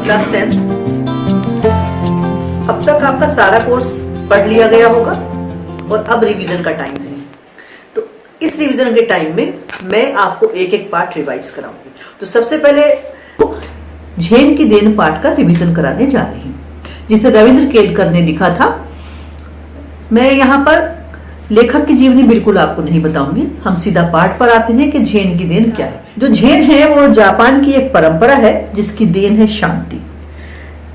Class 10। अब तक आपका सारा कोर्स पढ़ लिया गया होगा और अब रिवीजन का टाइम है। तो इस रिवीजन के टाइम में मैं आपको एक एक पार्ट रिवाइज कराऊंगी। तो सबसे पहले झेन की देन पार्ट का रिवीजन कराने जा रही हूँ, जिसे रविंद्र केलकर ने लिखा था। मैं यहाँ पर लेखक की जीवनी बिल्कुल आपको नहीं बताऊंगी, हम सीधा पाठ पर आते हैं कि झेन की देन क्या है। जो झेन है वो जापान की एक परंपरा है जिसकी देन है शांति।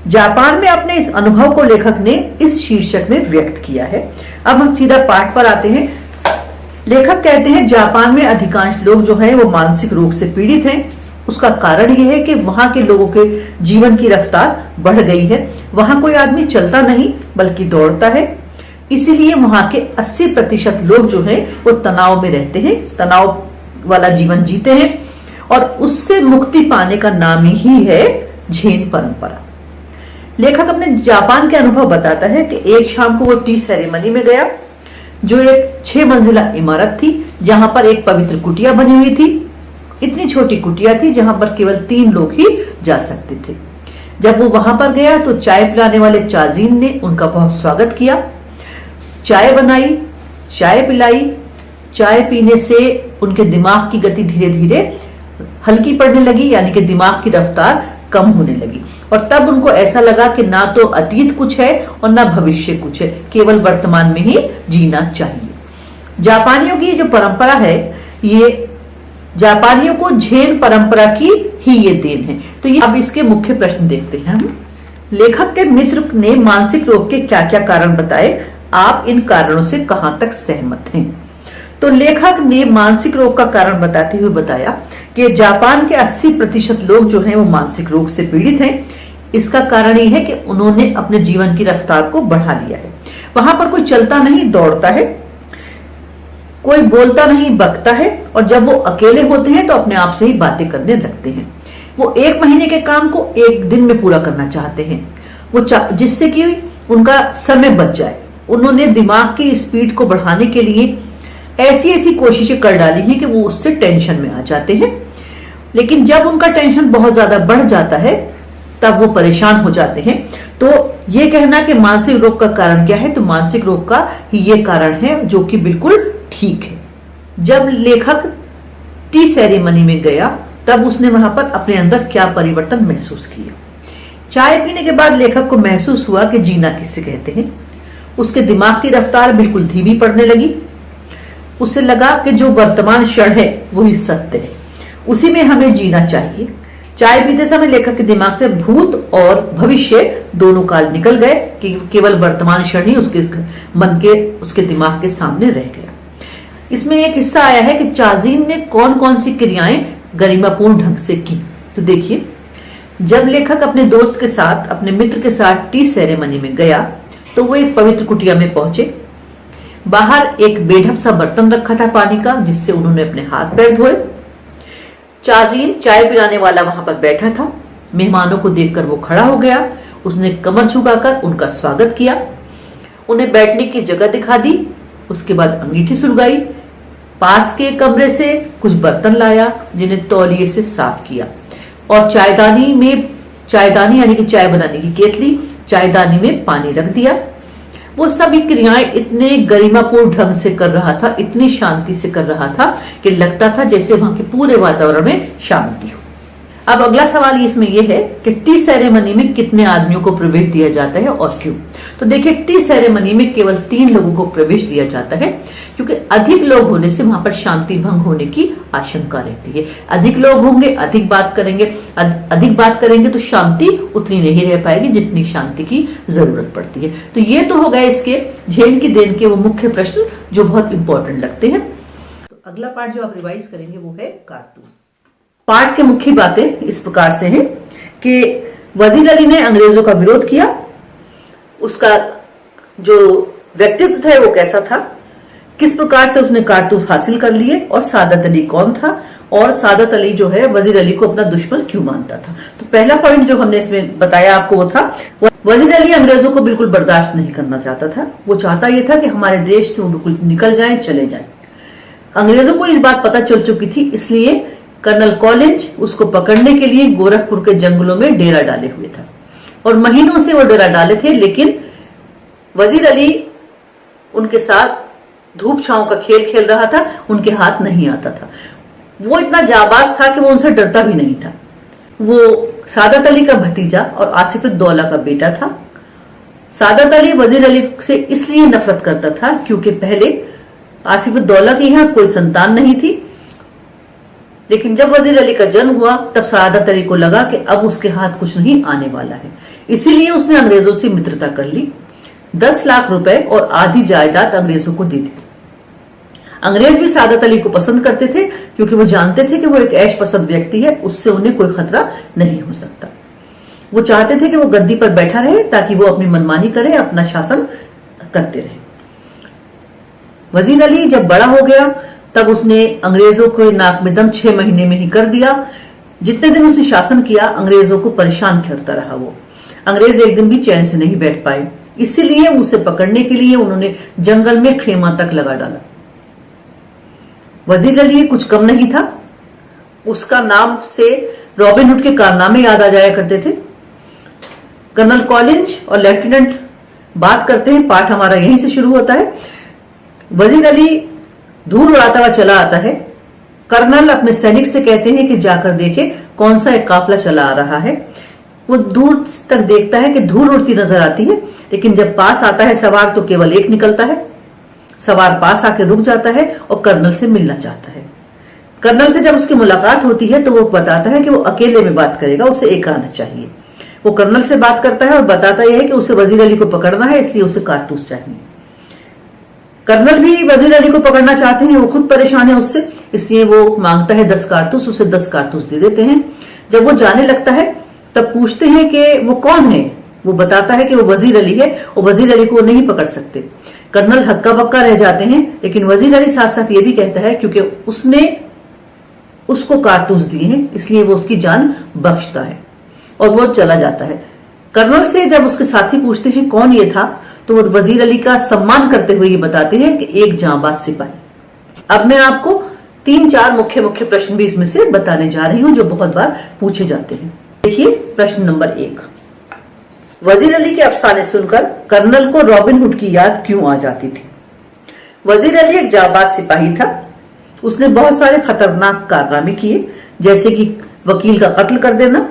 जापान में अपने इस अनुभव को लेखक ने इस शीर्षक में व्यक्त किया है। अब हम सीधा पाठ पर आते हैं। लेखक कहते हैं जापान में अधिकांश लोग जो हैं वो मानसिक रोग से पीड़ित हैं। उसका कारण यह है कि वहां के लोगों के जीवन की रफ्तार बढ़ गई है। वहां कोई आदमी चलता नहीं बल्कि दौड़ता है। इसीलिए वहां के 80% लोग जो हैं वो तनाव में रहते हैं, तनाव वाला जीवन जीते हैं और उससे मुक्ति पाने का नाम ही है झेन परंपरा। लेखक अपने जापान के अनुभव बताता है कि एक शाम को वो टी सेरेमनी में गया, जो एक 6 मंजिला इमारत थी जहां पर एक पवित्र कुटिया बनी हुई थी। इतनी छोटी कुटिया थी जहां पर केवल 3 लोग ही जा सकते थे। जब वो वहां पर गया तो चाय पिलाने वाले चाजीन ने उनका बहुत स्वागत किया। चाय बनाई, चाय पिलाई। चाय पीने से उनके दिमाग की गति धीरे धीरे हल्की पड़ने लगी, यानी कि दिमाग की रफ्तार कम होने लगी। और तब उनको ऐसा लगा कि ना तो अतीत कुछ है और ना भविष्य कुछ है, केवल वर्तमान में ही जीना चाहिए। जापानियों की जो परंपरा है, ये जापानियों को झेन परंपरा की ही ये देन है। तो ये अब इसके मुख्य प्रश्न देखते हैं हम। लेखक के मित्र ने मानसिक रोग के क्या क्या कारण बताए, आप इन कारणों से कहां तक सहमत हैं? तो लेखक ने मानसिक रोग का कारण बताते हुए बताया कि जापान के 80% लोग जो हैं वो मानसिक रोग से पीड़ित हैं। इसका कारण ये है कि उन्होंने अपने जीवन की रफ्तार को बढ़ा लिया है। वहां पर कोई चलता नहीं दौड़ता है, कोई बोलता नहीं बकता है, और जब वो अकेले होते हैं तो अपने आप से ही बातें करने लगते हैं। वो 1 महीने के काम को 1 दिन में पूरा करना चाहते हैं, वो जिससे कि उनका समय बच जाए। उन्होंने दिमाग की स्पीड को बढ़ाने के लिए ऐसी ऐसी कोशिशें कर डाली हैं कि वो उससे टेंशन में आ जाते हैं। लेकिन जब उनका टेंशन बहुत ज्यादा बढ़ जाता है तब वो परेशान हो जाते हैं। तो ये कहना कि मानसिक रोग का कारण क्या है, तो मानसिक रोग का ही ये कारण है, जो कि बिल्कुल ठीक है। जब लेखक टी सेरेमनी में गया तब उसने वहां पर अपने अंदर क्या परिवर्तन महसूस किया। चाय पीने के बाद लेखक को महसूस हुआ कि जीना किसे कहते हैं। उसके दिमाग की रफ्तार बिल्कुल धीमी पड़ने लगी। उसे लगा कि जो वर्तमान क्षण है वही सत्य है, उसी में हमें जीना चाहिए। चाय पीते समय लेखक के दिमाग से भूत और भविष्य दोनों काल निकल गए कि केवल वर्तमान क्षण ही उसके मन के, उसके दिमाग के सामने रह गया। इसमें एक हिस्सा आया है कि चाजीन ने कौन कौन सी क्रियाएं गरिमापूर्ण ढंग से की। तो देखिए, जब लेखक अपने दोस्त के साथ, अपने मित्र के साथ टी सेरेमनी में गया तो वो एक पवित्र कुटिया में पहुंचे। बाहर एक बेढप सा बर्तन रखा था पानी का, जिससे उन्होंने अपने हाथ पैर धोए। चाजीन, चाय पिलाने वाला, वहां पर बैठा था। मेहमानों को देखकर वो खड़ा हो गया। उसने कमर झुकाकर उनका स्वागत किया, उन्हें बैठने की जगह दिखा दी। उसके बाद अंगीठी सुलगाई, पास के कमरे से कुछ बर्तन लाया जिन्हें तौलिए से साफ किया, और चायदानी यानी कि चाय बनाने की केतली, चायदानी में पानी रख दिया। वो सभी क्रियाएं इतने गरिमापूर्ण ढंग से कर रहा था, इतनी शांति से कर रहा था कि लगता था जैसे वहां के पूरे वातावरण में शांति हो। अब अगला सवाल इसमें यह है कि टी सेरेमनी में कितने आदमियों को प्रवेश दिया जाता है और क्यों? तो देखिए, टी सेरेमनी में केवल 3 लोगों को प्रवेश दिया जाता है, क्योंकि अधिक लोग होने से वहां पर शांति भंग होने की आशंका रहती है। अधिक लोग होंगे, अधिक बात करेंगे तो शांति उतनी नहीं रह पाएगी जितनी शांति की जरूरत पड़ती है। तो ये तो हो गए इसके झेन की देन के वो मुख्य प्रश्न जो बहुत इंपॉर्टेंट लगते हैं। तो अगला पार्ट जो आप रिवाइज करेंगे वो है कारतूस। पाठ के मुख्य बातें इस प्रकार से हैं कि वजीर अली ने अंग्रेजों का विरोध किया। उसका जो व्यक्तित्व था वो कैसा था, किस प्रकार से उसने कारतूस हासिल कर लिए, और सादत अली कौन था, और सादत अली जो है वजीर अली को अपना दुश्मन क्यों मानता था। तो पहला पॉइंट जो हमने इसमें बताया आपको वो था, वजीर अली अंग्रेजों को बिल्कुल बर्दाश्त नहीं करना चाहता था। वो चाहता ये था कि हमारे देश से वो बिल्कुल निकल जाएं, चले जाएं। अंग्रेजों को इस बात पता चल चुकी थी, इसलिए कर्नल कॉलिंज उसको पकड़ने के लिए गोरखपुर के जंगलों में डेरा डाले हुए था और महीनों से वो डेरा डाले थे, लेकिन वजीर अली उनके साथ धूप छांव का खेल खेल रहा था, उनके हाथ नहीं आता था। वो इतना जाबाज था कि वो उनसे डरता भी नहीं था। वो सादत अली का भतीजा और आसिफुद्दौला का बेटा था। सादत अली वजीर अली से इसलिए नफरत करता था क्योंकि पहले आसिफुद्दौला के यहाँ कोई संतान नहीं थी, लेकिन जब वजीर अली का जन्म हुआ तब सादत अली को लगा कि अब उसके हाथ कुछ नहीं आने वाला है, इसीलिए उसने अंग्रेजों से मित्रता कर ली। 10 लाख रुपए और आधी जायदाद अंग्रेजों को दे दी। अंग्रेज भी सादत अली को पसंद करते थे क्योंकि वो जानते थे कि वो एक ऐश पसंद व्यक्ति है, उससे उन्हें कोई खतरा नहीं हो सकता। वो चाहते थे कि वो गद्दी पर बैठा रहे ताकि वो अपनी मनमानी करे, अपना शासन करते रहे। वजीर अली जब बड़ा हो गया तब उसने अंग्रेजों को नाक में दम 6 महीने में ही कर दिया। जितने दिन उसने शासन किया अंग्रेजों को परेशान करता रहा। वो अंग्रेज एक दिन भी चैन से नहीं बैठ पाए, इसीलिए उसे पकड़ने के लिए उन्होंने जंगल में खेमा तक लगा डाला। वजीर अली कुछ कम नहीं था, उसका नाम से रॉबिन हुड के कारनामे याद आ जाया करते थे। कर्नल कॉलिंज और लेफ्टिनेंट बात करते हैं, पाठ हमारा यहीं से शुरू होता है। वजीर अली धूल उड़ाता हुआ चला आता है। कर्नल अपने सैनिक से कहते हैं कि जाकर देखे कौन सा एक काफिला चला आ रहा है। वो दूर तक देखता है कि धूल उड़ती नजर आती है, लेकिन जब पास आता है सवार तो केवल एक निकलता है। सवार पास आकर रुक जाता है और कर्नल से मिलना चाहता है। कर्नल से जब उसकी मुलाकात होती है तो वो बताता है कि वो अकेले में बात करेगा, उसे एकांत चाहिए। वो कर्नल से बात करता है और बताता यह है कि उसे वजीर अली को पकड़ना है, इसलिए उसे कारतूस चाहिए। कर्नल भी वजीर अली को पकड़ना चाहते हैं, वो खुद परेशान है उससे, इसलिए वो मांगता है 10 कारतूस, उसे 10 कारतूस दे देते हैं। जब वो जाने लगता है तब पूछते हैं कि वो कौन है। वो बताता है कि वो वजीर अली है और वजीर अली को वो नहीं पकड़ सकते। कर्नल हक्का बक्का रह जाते हैं, लेकिन वजीर अली साथ साथ ये भी कहता है क्योंकि उसने उसको कारतूस दिए हैं इसलिए वो उसकी जान बख्शता है और वो चला जाता है। कर्नल से जब उसके साथी पूछते हैं कौन ये था तो वो वजीर अली का सम्मान करते हुए ये बताते हैं कि एक जांबाज सिपाही। अब मैं आपको 3-4 मुख्य मुख्य प्रश्न भी इसमें से बताने जा रही हूं जो बहुत बार पूछे जाते हैं। देखिए प्रश्न नंबर 1, वजीर अली के अफसाने सुनकर कर्नल को रॉबिन हुड की याद क्यों आ जाती थी? वजीर अली एक जाबाज सिपाही था। उसने बहुत सारे खतरनाक कारनामे किए, जैसे कि वकील का कत्ल कर देना।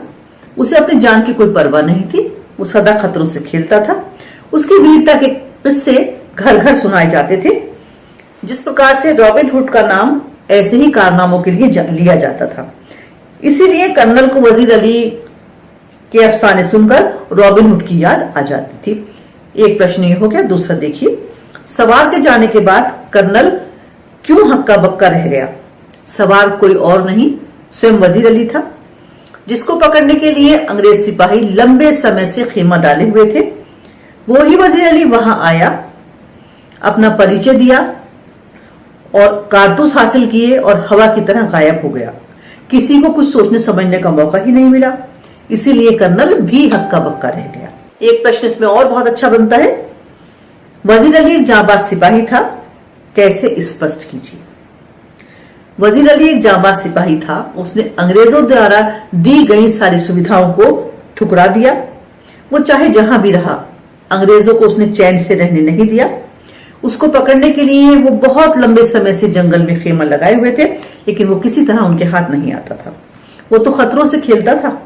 उसे अपनी जान की कोई परवाह नहीं थी, वो सदा खतरों से खेलता था। उसकी वीरता के किस्से घर घर सुनाए जाते थे। जिस प्रकार से रॉबिन हुड का नाम ऐसे ही कारनामों के लिए लिया जाता था, इसीलिए कर्नल को वजीर अली के अफसाने सुनकर रॉबिन हुड की याद आ जाती थी। एक प्रश्न ये हो गया। दूसरा देखिए, सवार के जाने के बाद कर्नल क्यों हक्का बक्का रह गया? सवार कोई और नहीं, स्वयं वजीर अली था, जिसको पकड़ने के लिए अंग्रेज सिपाही लंबे समय से खेमा डाले हुए थे। वो ही वजीर अली वहां आया, अपना परिचय दिया और कारतूस हासिल किए और हवा की तरह गायब हो गया। किसी को कुछ सोचने समझने का मौका ही नहीं मिला, इसीलिए कर्नल भी हक्का बक्का रह गया। एक प्रश्न इसमें और बहुत अच्छा बनता है, वजीर अली एक जाबाज सिपाही था, कैसे स्पष्ट कीजिए। वजीर अली एक जाबाज सिपाही था, उसने अंग्रेजों द्वारा दी गई सारी सुविधाओं को ठुकरा दिया। वो चाहे जहां भी रहा, अंग्रेजों को उसने चैन से रहने नहीं दिया। उसको पकड़ने के लिए वो बहुत लंबे समय से जंगल में खेमा लगाए हुए थे, लेकिन वो किसी तरह उनके हाथ नहीं आता था। वो तो खतरों से खेलता था,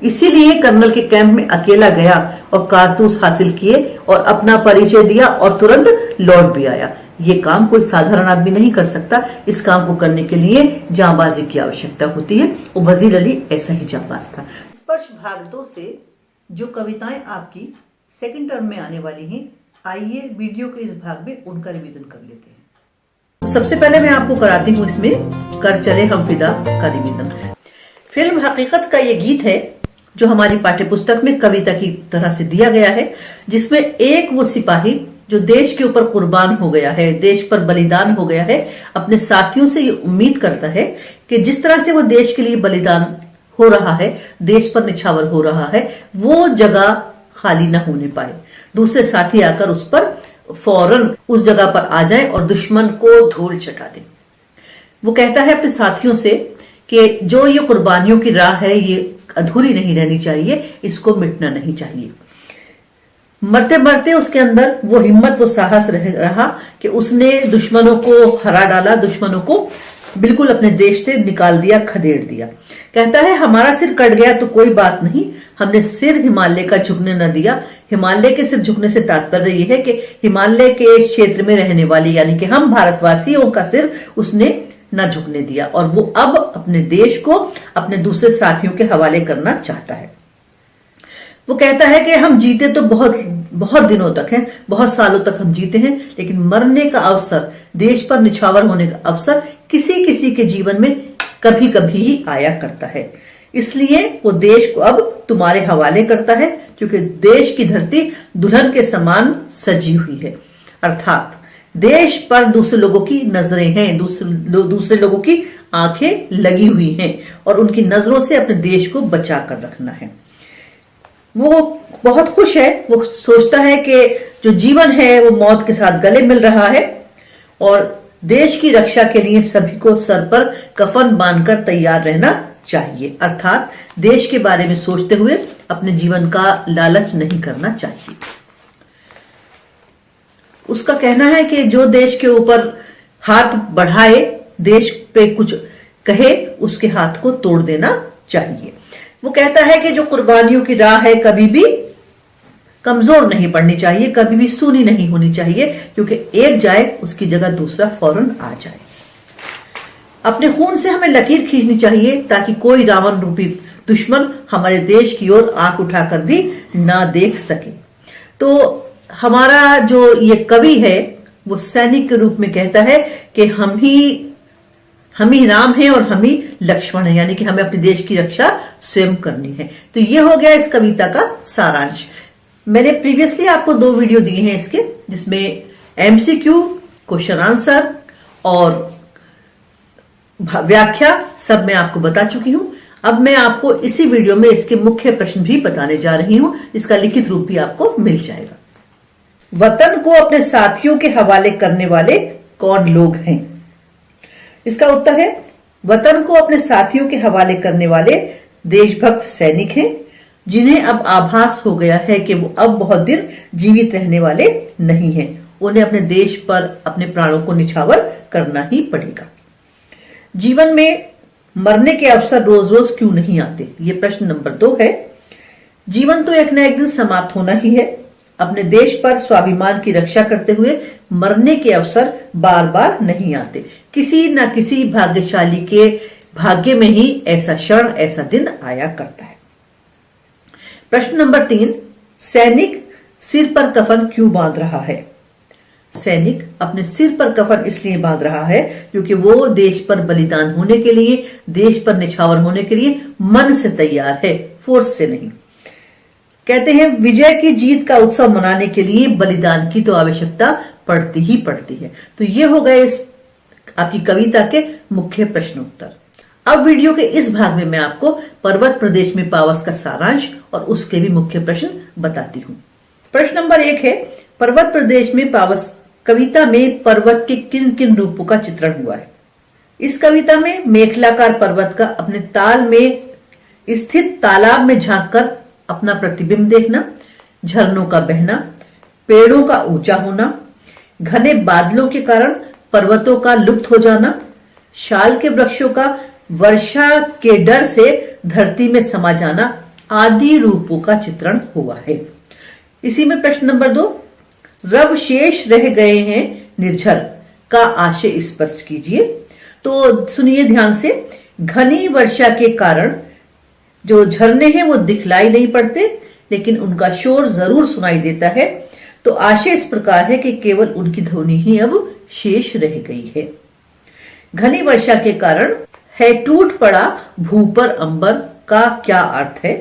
इसीलिए कर्नल के कैंप में अकेला गया और कारतूस हासिल किए और अपना परिचय दिया और तुरंत लौट भी आया। ये काम कोई साधारण आदमी नहीं कर सकता। इस काम को करने के लिए जांबाजी की आवश्यकता होती है और वजीर अली ऐसा ही जांबाज था। स्पर्श भाग 2 से जो कविताएं आपकी सेकंड टर्म में आने वाली हैं, आइए वीडियो के इस भाग में उनका रिवीजन कर लेते हैं। सबसे पहले मैं आपको कराती हूँ इसमें कर चले हम फिदा का रिवीजन। फिल्म हकीकत का ये गीत है जो हमारी पाठ्यपुस्तक में कविता की तरह से दिया गया है, जिसमें एक वो सिपाही जो देश के ऊपर कुर्बान हो गया है, देश पर बलिदान हो गया है, अपने साथियों से ये उम्मीद करता है कि जिस तरह से वो देश के लिए बलिदान हो रहा है, देश पर निछावर हो रहा है, वो जगह खाली ना होने पाए। दूसरे साथी आकर उस पर फौरन उस जगह पर आ जाए और दुश्मन को धूल चटा दे। वो कहता है अपने साथियों से कि जो ये कुर्बानियों की राह है ये अधूरी नहीं रहनी चाहिए, इसको मिटना नहीं चाहिए। मरते मरते उसके अंदर वो हिम्मत, वो साहस रहा कि उसने दुश्मनों को हरा डाला, दुश्मनों को बिल्कुल अपने देश से निकाल दिया, खदेड़ दिया। कहता है हमारा सिर कट गया तो कोई बात नहीं, हमने सिर हिमालय का झुकने न दिया। हिमालय के सिर झुकने से तात्पर्य यह है कि हिमालय के क्षेत्र में रहने वाले यानी कि हम भारतवासियों का सिर उसने न झुकने दिया, और वो अब अपने देश को अपने दूसरे साथियों के हवाले करना चाहता है। वो कहता है कि हम जीते तो बहुत बहुत दिनों तक हैं, बहुत सालों तक हम जीते हैं, लेकिन मरने का अवसर, देश पर निछावर होने का अवसर किसी किसी के जीवन में कभी कभी ही आया करता है। इसलिए वो देश को अब तुम्हारे हवाले करता है, क्योंकि देश की धरती दुल्हन के समान सजी हुई है। अर्थात देश पर दूसरे लोगों की नजरें हैं, दूसरे लोगों की आंखें लगी हुई हैं, और उनकी नजरों से अपने देश को बचा कर रखना है। वो बहुत खुश है, वो सोचता है कि जो जीवन है वो मौत के साथ गले मिल रहा है, और देश की रक्षा के लिए सभी को सर पर कफन बांधकर तैयार रहना चाहिए। अर्थात देश के बारे में सोचते हुए अपने जीवन का लालच नहीं करना चाहिए। उसका कहना है कि जो देश के ऊपर हाथ बढ़ाए, देश पे कुछ कहे, उसके हाथ को तोड़ देना चाहिए। वो कहता है कि जो कुर्बानियों की राह है कभी भी कमजोर नहीं पड़नी चाहिए, कभी भी सूनी नहीं होनी चाहिए, क्योंकि एक जाए उसकी जगह दूसरा फौरन आ जाए। अपने खून से हमें लकीर खींचनी चाहिए ताकि कोई रावण रूपी दुश्मन हमारे देश की ओर आंख उठाकर भी ना देख सके। तो हमारा जो ये कवि है वो सैनिक के रूप में कहता है कि हम ही राम हैं और हम ही लक्ष्मण हैं, यानी कि हमें अपने देश की रक्षा स्वयं करनी है। तो ये हो गया इस कविता का सारांश। मैंने प्रीवियसली आपको 2 वीडियो दिए हैं इसके, जिसमें एमसीक्यू, क्वेश्चन आंसर और व्याख्या सब मैं आपको बता चुकी हूं। अब मैं आपको इसी वीडियो में इसके मुख्य प्रश्न भी बताने जा रही हूं, इसका लिखित रूप भी आपको मिल जाएगा। वतन को अपने साथियों के हवाले करने वाले कौन लोग हैं? इसका उत्तर है वतन को अपने साथियों के हवाले करने वाले देशभक्त सैनिक हैं, जिन्हें अब आभास हो गया है कि वो अब बहुत दिन जीवित रहने वाले नहीं हैं। उन्हें अपने देश पर अपने प्राणों को निछावर करना ही पड़ेगा। जीवन में मरने के अवसर रोज रोज क्यों नहीं आते? ये प्रश्न नंबर 2 है। जीवन तो एक न एक दिन समाप्त होना ही है। अपने देश पर स्वाभिमान की रक्षा करते हुए मरने के अवसर बार बार नहीं आते। किसी न किसी भाग्यशाली के भाग्य में ही ऐसा क्षण, ऐसा दिन आया करता है। प्रश्न नंबर 3, सैनिक सिर पर कफन क्यों बांध रहा है? सैनिक अपने सिर पर कफन इसलिए बांध रहा है क्योंकि वो देश पर बलिदान होने के लिए, देश पर निछावर होने के लिए मन से तैयार है, फोर्स से नहीं। कहते हैं विजय की जीत का उत्सव मनाने के लिए बलिदान की तो आवश्यकता पड़ती ही पड़ती है। तो ये हो गए इस आपकी कविता के मुख्य प्रश्न उत्तर। अब वीडियो के इस भाग में मैं आपको पर्वत प्रदेश में पावस का सारांश और उसके भी मुख्य प्रश्न बताती हूँ। प्रश्न नंबर 1 है, पर्वत प्रदेश में पावस कविता में पर्वत के किन किन रूपों का चित्रण हुआ है? इस कविता में मेखलाकार पर्वत का अपने ताल में स्थित तालाब में झांककर अपना प्रतिबिंब देखना, झरनों का बहना, पेड़ों का ऊंचा होना, घने बादलों के कारण पर्वतों का लुप्त हो जाना, शाल के वृक्षों का वर्षा के डर से धरती में समा जाना आदि रूपों का चित्रण हुआ है। इसी में प्रश्न नंबर 2, रव शेष रह गए हैं निर्झर का आशय स्पष्ट कीजिए। तो सुनिए ध्यान से, घनी वर्षा के कारण जो झरने हैं वो दिखलाई नहीं पड़ते, लेकिन उनका शोर जरूर सुनाई देता है। तो आशय इस प्रकार है कि केवल उनकी ध्वनि ही अब शेष रह गई है। घनी वर्षा के कारण है टूट पड़ा भू पर अंबर का क्या अर्थ है?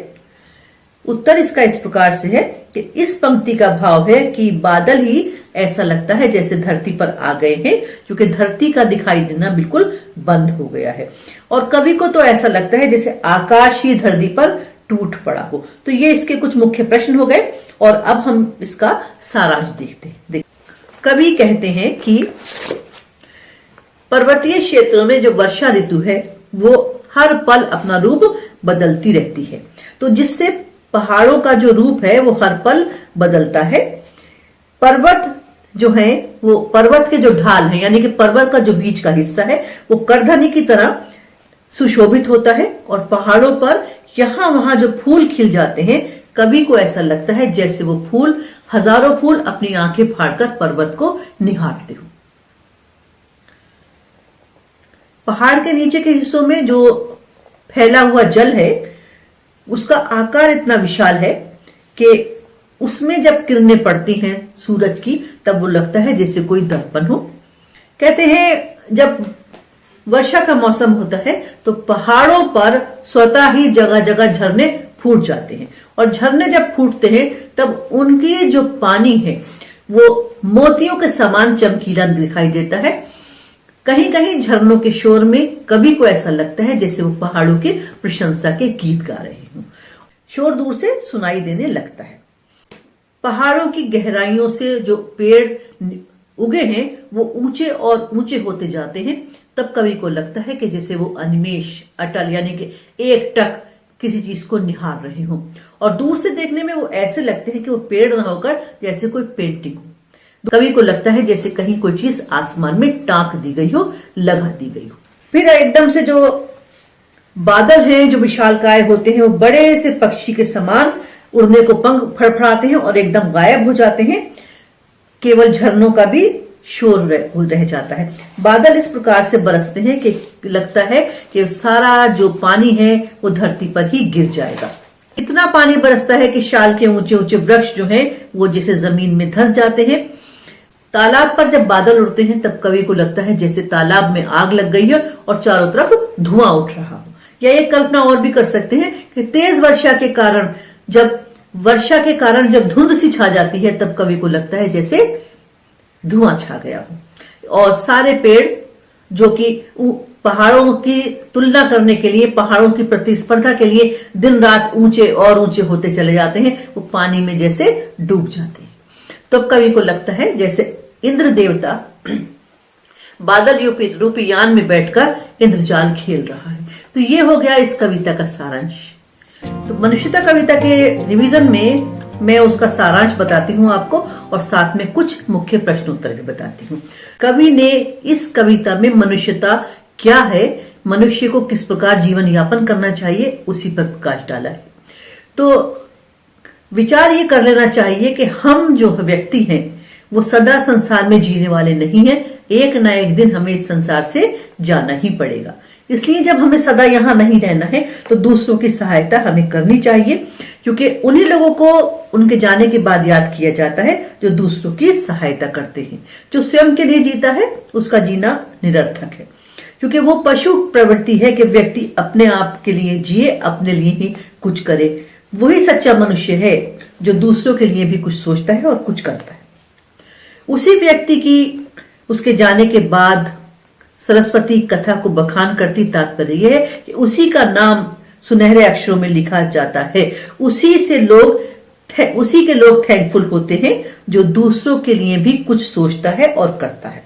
उत्तर इसका इस प्रकार से है कि इस पंक्ति का भाव है कि बादल ही ऐसा लगता है जैसे धरती पर आ गए हैं, क्योंकि धरती का दिखाई देना बिल्कुल बंद हो गया है। और कभी को तो ऐसा लगता है जैसे आकाश ही धरती पर टूट पड़ा हो। तो ये इसके कुछ मुख्य प्रश्न हो गए, और अब हम इसका सारांश देखते हैं। कवि कहते हैं कि पर्वतीय क्षेत्रों में जो वर्षा ऋतु है वो हर पल अपना रूप बदलती रहती है। तो जिससे पहाड़ों का जो रूप है वो हर पल बदलता है। पर्वत जो है वो पर्वत के जो ढाल है यानी कि पर्वत का जो बीच का हिस्सा है वो करधनी की तरह सुशोभित होता है और पहाड़ों पर यहां वहां जो फूल खिल जाते हैं कवि को ऐसा लगता है जैसे वो फूल हजारों फूल अपनी आंखें फाड़कर पर्वत को निहारते हो। पहाड़ के नीचे के हिस्सों में जो फैला हुआ जल है उसका आकार इतना विशाल है कि उसमें जब किरणें पड़ती हैं सूरज की तब वो लगता है जैसे कोई दर्पण हो। कहते हैं जब वर्षा का मौसम होता है तो पहाड़ों पर स्वतः ही जगह जगह झरने फूट जाते हैं और झरने जब फूटते हैं तब उनकी जो पानी है वो मोतियों के समान चमकीला दिखाई देता है। कहीं कहीं झरनों के शोर में कवि को ऐसा लगता है जैसे वो पहाड़ों की प्रशंसा के गीत गा रहे हों। शोर दूर से सुनाई देने लगता है। पहाड़ों की गहराइयों से जो पेड़ उगे हैं वो ऊंचे और ऊंचे होते जाते हैं। तब कवि को लगता है कि जैसे वो अनिमेष अटल यानी कि एक टक किसी चीज को निहार रहे हों और दूर से देखने में वो ऐसे लगते हैं कि वो पेड़ ना होकर जैसे कोई पेंटिंग हो। कवि को लगता है जैसे कहीं कोई चीज आसमान में टांक दी गई हो, लगा दी गई हो। फिर एकदम से जो बादल हैं जो विशालकाय होते हैं वो बड़े से पक्षी के समान उड़ने को पंख फड़फड़ाते हैं और एकदम गायब हो जाते हैं। केवल झरनों का भी शोर रह जाता है। बादल इस प्रकार से बरसते हैं कि लगता है कि सारा जो पानी है वो धरती पर ही गिर जाएगा। इतना पानी बरसता है कि शाल के ऊंचे ऊंचे वृक्ष जो हैं वो जैसे जमीन में धंस जाते हैं। तालाब पर जब बादल उड़ते हैं तब कवि को लगता है जैसे तालाब में आग लग गई है और चारों तरफ धुआं उठ रहा हो। या एक कल्पना और भी कर सकते हैं कि तेज वर्षा के कारण जब धुंध सी छा जाती है तब कवि को लगता है जैसे धुआं छा गया हो और सारे पेड़ जो कि पहाड़ों की तुलना करने के लिए पहाड़ों की प्रतिस्पर्धा के लिए दिन रात ऊंचे और ऊंचे होते चले जाते हैं वो पानी में जैसे डूब जाते हैं। तो कवि को लगता है जैसे इंद्र देवता बादल रूपी यान में बैठकर इंद्रजाल खेल रहा है। तो ये हो गया इस कविता का सारांश। तो मनुष्यता कविता के रिवीजन में मैं उसका सारांश बताती हूँ आपको और साथ में कुछ मुख्य प्रश्न उत्तर भी बताती हूँ। कवि ने इस कविता में मनुष्यता क्या है, मनुष्य को किस प्रकार जीवन यापन करना चाहिए उसी पर प्रकाश डाला है। तो विचार ये कर लेना चाहिए कि हम जो व्यक्ति हैं वो सदा संसार में जीने वाले नहीं हैं। एक ना एक दिन हमें इस संसार से जाना ही पड़ेगा। इसलिए जब हमें सदा यहाँ नहीं रहना है तो दूसरों की सहायता हमें करनी चाहिए, क्योंकि उन्हीं लोगों को उनके जाने के बाद याद किया जाता है जो दूसरों की सहायता करते हैं। जो स्वयं के लिए जीता है उसका जीना निरर्थक है, क्योंकि वो पशु प्रवृत्ति है कि व्यक्ति अपने आप के लिए जिए, अपने लिए ही कुछ करे। वही सच्चा मनुष्य है जो दूसरों के लिए भी कुछ सोचता है और कुछ करता है। उसी व्यक्ति की उसके जाने के बाद सरस्वती कथा को बखान करती तात्पर्य यह है कि उसी का नाम सुनहरे अक्षरों में लिखा जाता है। उसी के लोग थैंकफुल होते हैं जो दूसरों के लिए भी कुछ सोचता है और करता है।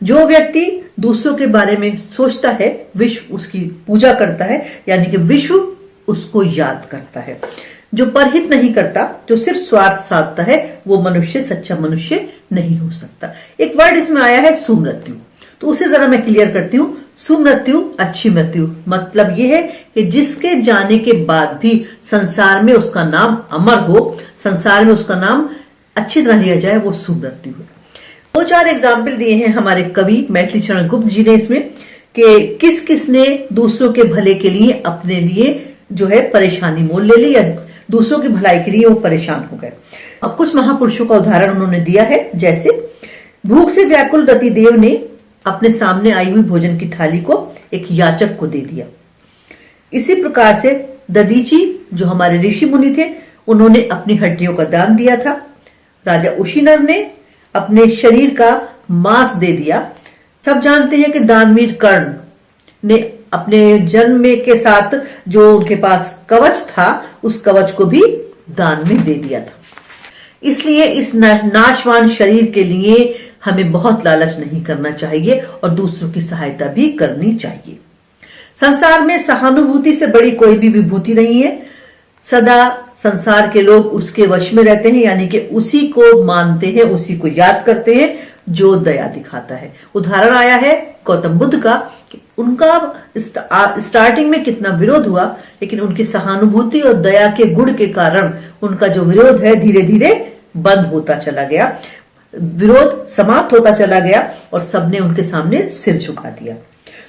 जो व्यक्ति दूसरों के बारे में सोचता है विश्व उसकी पूजा करता है, यानी कि विश्व उसको याद करता है। जो परहित नहीं करता, जो सिर्फ स्वार्थ साधता है, वो मनुष्य सच्चा मनुष्य नहीं हो सकता। एक वर्ड इसमें आया है सुमृत्यु, तो उसे जरा मैं क्लियर करती हूँ। सुमृत्यु अच्छी मृत्यु, मतलब ये है कि जिसके जाने के बाद भी संसार में उसका नाम अमर हो, संसार में उसका नाम अच्छी तरह लिया जाए, वो सुमृत्यु है। 2-4 एग्जाम्पल दिए हैं हमारे कवि मैथिली शरण गुप्त जी ने इसमें कि किस किस ने दूसरों के भले के लिए अपने लिए जो है परेशानी मोल ले ली या दूसरों की भलाई के लिए वो परेशान हो गए। अब कुछ महापुरुषों का उदाहरण उन्होंने दिया है, जैसे भूख से व्याकुल रतिदेव ने अपने सामने आई हुई भोजन की थाली को एक याचक को दे दिया। इसी प्रकार से दधीची जो हमारे ऋषि मुनि थे, उन्होंने अपनी हड्डियों का दान दिया था। राजा उशीनर ने अपने शरीर का मांस दे दिया। सब जानते हैं कि दानवीर कर्ण ने अपने जन्म के साथ जो उनके पास कवच था उस कवच को भी दान में दे दिया था। इसलिए इस नाशवान शरीर के लिए हमें बहुत लालच नहीं करना चाहिए और दूसरों की सहायता भी करनी चाहिए। संसार में सहानुभूति से बड़ी कोई भी विभूति नहीं है। सदा संसार के लोग उसके वश में रहते हैं, यानी कि उसी को मानते हैं, उसी को याद करते हैं जो दया दिखाता है। उदाहरण आया है गौतम बुद्ध का कि उनका स्टार्टिंग में कितना विरोध हुआ, लेकिन उनकी सहानुभूति और दया के गुण के कारण उनका जो विरोध है धीरे धीरे बंद होता चला गया, विरोध समाप्त होता चला गया और सबने उनके सामने सिर झुका दिया।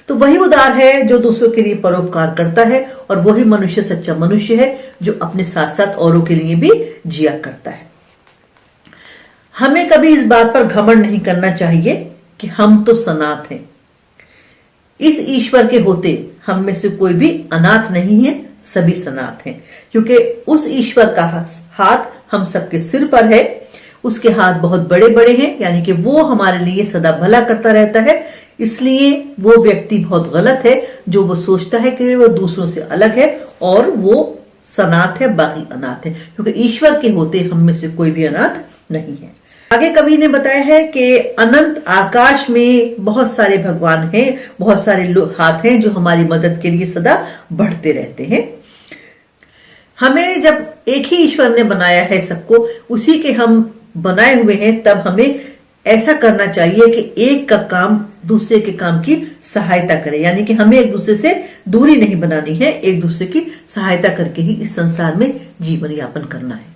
तो वही उदार है जो दूसरों के लिए परोपकार करता है, और वही मनुष्य सच्चा मनुष्य है जो अपने साथ साथ औरों के लिए भी जिया करता है। हमें कभी इस बात पर घमंड नहीं करना चाहिए कि हम तो सनाथ हैं। इस ईश्वर के होते हम में से कोई भी अनाथ नहीं है, सभी सनाथ हैं, क्योंकि उस ईश्वर का हाथ हम सबके सिर पर है। उसके हाथ बहुत बड़े बड़े हैं, यानी कि वो हमारे लिए सदा भला करता रहता है। इसलिए वो व्यक्ति बहुत गलत है जो वो सोचता है कि वो दूसरों से अलग है और वो सनाथ है, बाकी अनाथ है, क्योंकि ईश्वर के होते हम में से कोई भी अनाथ नहीं है। आगे कवि ने बताया है कि अनंत आकाश में बहुत सारे भगवान हैं, बहुत सारे हाथ हैं जो हमारी मदद के लिए सदा बढ़ते रहते हैं। हमें जब एक ही ईश्वर ने बनाया है सबको, उसी के हम बनाए हुए हैं, तब हमें ऐसा करना चाहिए कि एक का काम दूसरे के काम की सहायता करे, यानी कि हमें एक दूसरे से दूरी नहीं बनानी है, एक दूसरे की सहायता करके ही इस संसार में जीवन यापन करना है।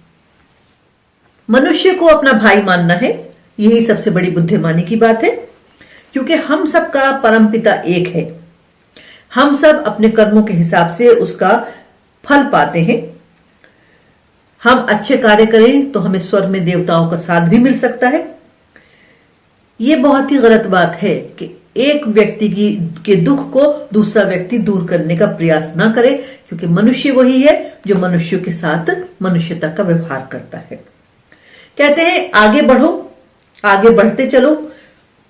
मनुष्य को अपना भाई मानना है, यही सबसे बड़ी बुद्धिमानी की बात है, क्योंकि हम सबका परम पिता एक है। हम सब अपने कर्मों के हिसाब से उसका फल पाते हैं। हम अच्छे कार्य करें तो हमें स्वर्ग में देवताओं का साथ भी मिल सकता है। ये बहुत ही गलत बात है कि एक व्यक्ति के दुख को दूसरा व्यक्ति दूर करने का प्रयास ना करे, क्योंकि मनुष्य वही है जो मनुष्यों के साथ मनुष्यता का व्यवहार करता है। कहते हैं आगे बढ़ो, आगे बढ़ते चलो,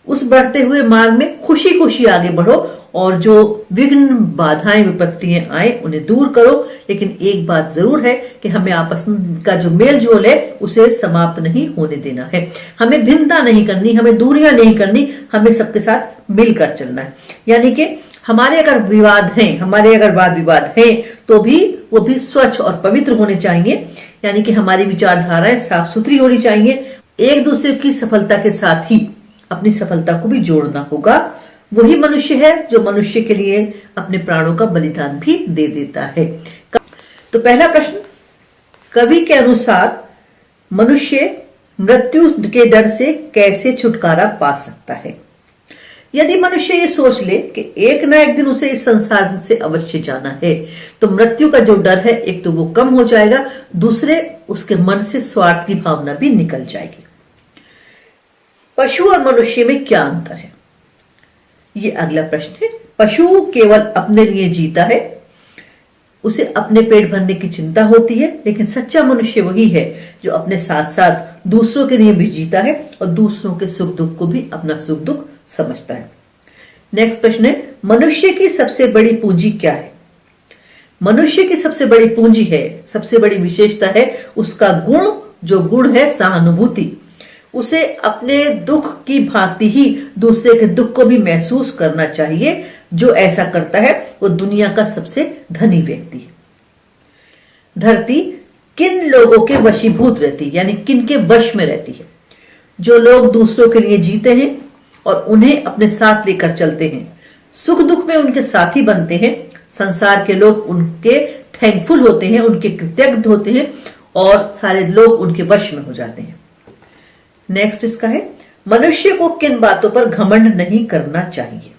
उस बढ़ते हुए मार्ग में खुशी खुशी आगे बढ़ो, और जो विघ्न बाधाएं विपत्तियां आए उन्हें दूर करो। लेकिन एक बात जरूर है कि हमें आपस का जो मेल जोल है उसे समाप्त नहीं होने देना है। हमें भिन्नता नहीं करनी, हमें दूरियां नहीं करनी, हमें सबके साथ मिलकर चलना है। यानी कि हमारे अगर विवाद हैं, हमारे अगर वाद विवाद हैं, तो भी वो भी स्वच्छ और पवित्र होने चाहिए, यानी कि हमारी विचारधाराएं साफ सुथरी होनी चाहिए। एक दूसरे की सफलता के साथ ही अपनी सफलता को भी जोड़ना होगा। वही मनुष्य है जो मनुष्य के लिए अपने प्राणों का बलिदान भी दे देता है। तो पहला प्रश्न, कवि के अनुसार मनुष्य मृत्यु के डर से कैसे छुटकारा पा सकता है? यदि मनुष्य ये सोच ले कि एक ना एक दिन उसे इस संसार से अवश्य जाना है, तो मृत्यु का जो डर है एक तो वो कम हो जाएगा, दूसरे उसके मन से स्वार्थ की भावना भी निकल जाएगी। पशु और मनुष्य में क्या अंतर है, ये अगला प्रश्न है। पशु केवल अपने लिए जीता है, उसे अपने पेट भरने की चिंता होती है, लेकिन सच्चा मनुष्य वही है जो अपने साथ साथ दूसरों के लिए भी जीता है और दूसरों के सुख दुख को भी अपना सुख दुख समझता है। नेक्स्ट प्रश्न है, मनुष्य की सबसे बड़ी पूंजी क्या है? मनुष्य की सबसे बड़ी पूंजी है, सबसे बड़ी विशेषता है उसका गुण, जो गुण है सहानुभूति। उसे अपने दुख की भांति ही दूसरे के दुख को भी महसूस करना चाहिए। जो ऐसा करता है वो दुनिया का सबसे धनी व्यक्ति है। धरती किन लोगों के वशीभूत रहती है, यानी किन के वश में रहती है? जो लोग दूसरों के लिए जीते हैं और उन्हें अपने साथ लेकर चलते हैं, सुख दुख में उनके साथी बनते हैं। संसार के लोग उनके थैंकफुल होते हैं, उनके कृतज्ञ होते हैं और सारे लोग उनके वश में हो जाते हैं। नेक्स्ट इसका है, मनुष्य को किन बातों पर घमंड नहीं करना चाहिए?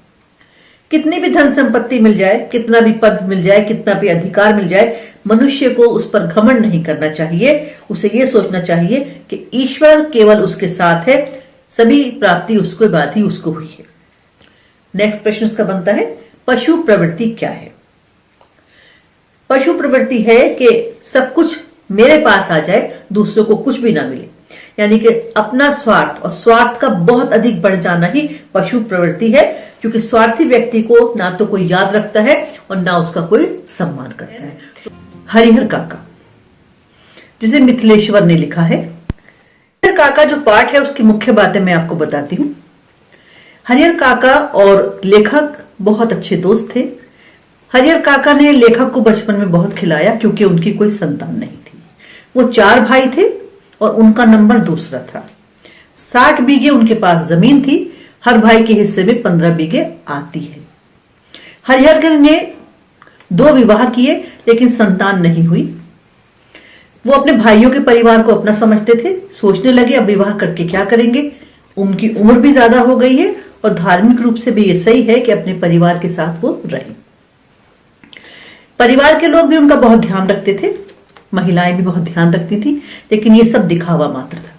कितनी भी धन संपत्ति मिल जाए, कितना भी पद मिल जाए, कितना भी अधिकार मिल जाए, मनुष्य को उस पर घमंड नहीं करना चाहिए। उसे ये सोचना चाहिए कि ईश्वर केवल उसके साथ है, सभी प्राप्ति उसके बाद ही उसको हुई है। नेक्स्ट प्रश्न उसका बनता है, पशु प्रवृत्ति क्या है? पशु प्रवृत्ति है कि सब कुछ मेरे पास आ जाए, दूसरों को कुछ भी ना मिले, यानी कि अपना स्वार्थ और स्वार्थ का बहुत अधिक बढ़ जाना ही पशु प्रवृत्ति है। क्योंकि स्वार्थी व्यक्ति को ना तो कोई याद रखता है और ना उसका कोई सम्मान करता है। हरिहर काका, जिसे मिथिलेश्वर ने लिखा है। हरिहर काका जो पाठ है उसकी मुख्य बातें मैं आपको बताती हूँ। हरिहर काका और लेखक बहुत अच्छे दोस्त थे। हरिहर काका ने लेखक को बचपन में बहुत खिलाया क्योंकि उनकी कोई संतान नहीं थी। वो 4 भाई थे और उनका नंबर दूसरा था। 60 बीघे उनके पास जमीन थी। हर भाई के हिस्से में 15 बीघे आती है। हरिहर ने 2 विवाह किए लेकिन संतान नहीं हुई। वो अपने भाइयों के परिवार को अपना समझते थे। सोचने लगे अब विवाह करके क्या करेंगे, उनकी उम्र भी ज्यादा हो गई है और धार्मिक रूप से भी ये सही है कि अपने परिवार के साथ वो रहें। परिवार के लोग भी उनका बहुत ध्यान रखते थे, महिलाएं भी बहुत ध्यान रखती थी, लेकिन ये सब दिखावा मात्र था।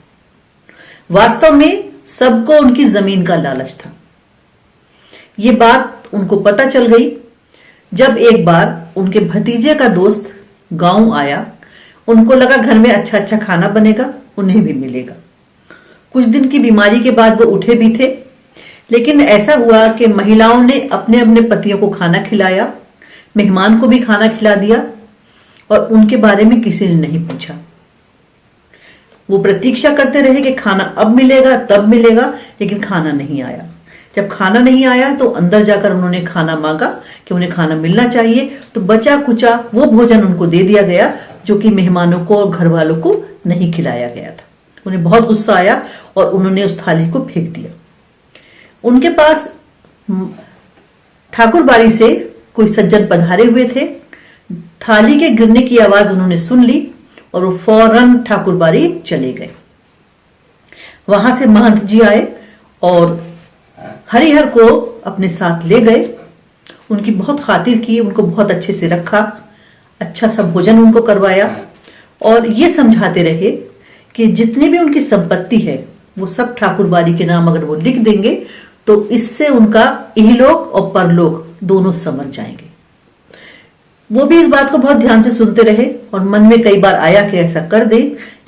वास्तव में सबको उनकी जमीन का लालच था। ये बात उनको पता चल गई जब एक बार उनके भतीजे का दोस्त गांव आया। उनको लगा घर में अच्छा अच्छा खाना बनेगा, उन्हें भी मिलेगा। कुछ दिन की बीमारी के बाद वो उठे भी थे, लेकिन ऐसा हुआ कि महिलाओं ने अपने अपने पतियों को खाना खिलाया, मेहमान को भी खाना खिला दिया और उनके बारे में किसी ने नहीं पूछा। वो प्रतीक्षा करते रहे कि खाना अब मिलेगा तब मिलेगा, लेकिन खाना नहीं आया। जब खाना नहीं आया तो अंदर जाकर उन्होंने खाना मांगा कि उन्हें खाना मिलना चाहिए, तो बचा कुचा वो भोजन उनको दे दिया गया जो कि मेहमानों को और घर वालों को नहीं खिलाया गया था। उन्हें बहुत गुस्सा आया और उन्होंने उस थाली को फेंक दिया। उनके पास ठाकुर बाड़ी से कोई सज्जन पधारे हुए थे। थाली के गिरने की आवाज उन्होंने सुन ली और वो फौरन ठाकुर बाड़ी चले गए। वहां से महंत जी आए और हरिहर को अपने साथ ले गए। उनकी बहुत खातिर की, उनको बहुत अच्छे से रखा, अच्छा सा भोजन उनको करवाया और ये समझाते रहे कि जितनी भी उनकी संपत्ति है वो सब ठाकुर बाड़ी के नाम अगर वो लिख देंगे तो इससे उनका इहलोक और परलोक दोनों समझ जाएंगे। वो भी इस बात को बहुत ध्यान से सुनते रहे और मन में कई बार आया कि ऐसा कर दे,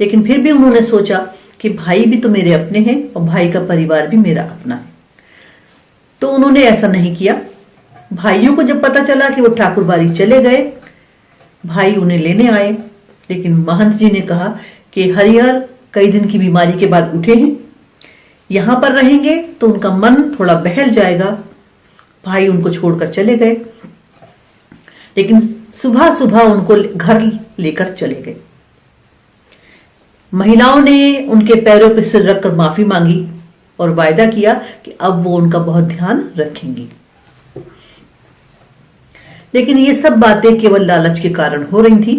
लेकिन फिर भी उन्होंने सोचा कि भाई भी तो मेरे अपने हैं और भाई का परिवार भी मेरा अपना है, तो उन्होंने ऐसा नहीं किया। भाइयों को जब पता चला कि वो ठाकुर बाड़ी चले गए, भाई उन्हें लेने आए, लेकिन महंत जी ने कहा कि हरिहर कई दिन की बीमारी के बाद उठे हैं, यहां पर रहेंगे तो उनका मन थोड़ा बहल जाएगा। भाई उनको छोड़कर चले गए, लेकिन सुबह सुबह उनको घर लेकर चले गए। महिलाओं ने उनके पैरों पर सिर रखकर माफी मांगी और वायदा किया कि अब वो उनका बहुत ध्यान रखेंगी। लेकिन ये सब बातें केवल लालच के कारण हो रही थी।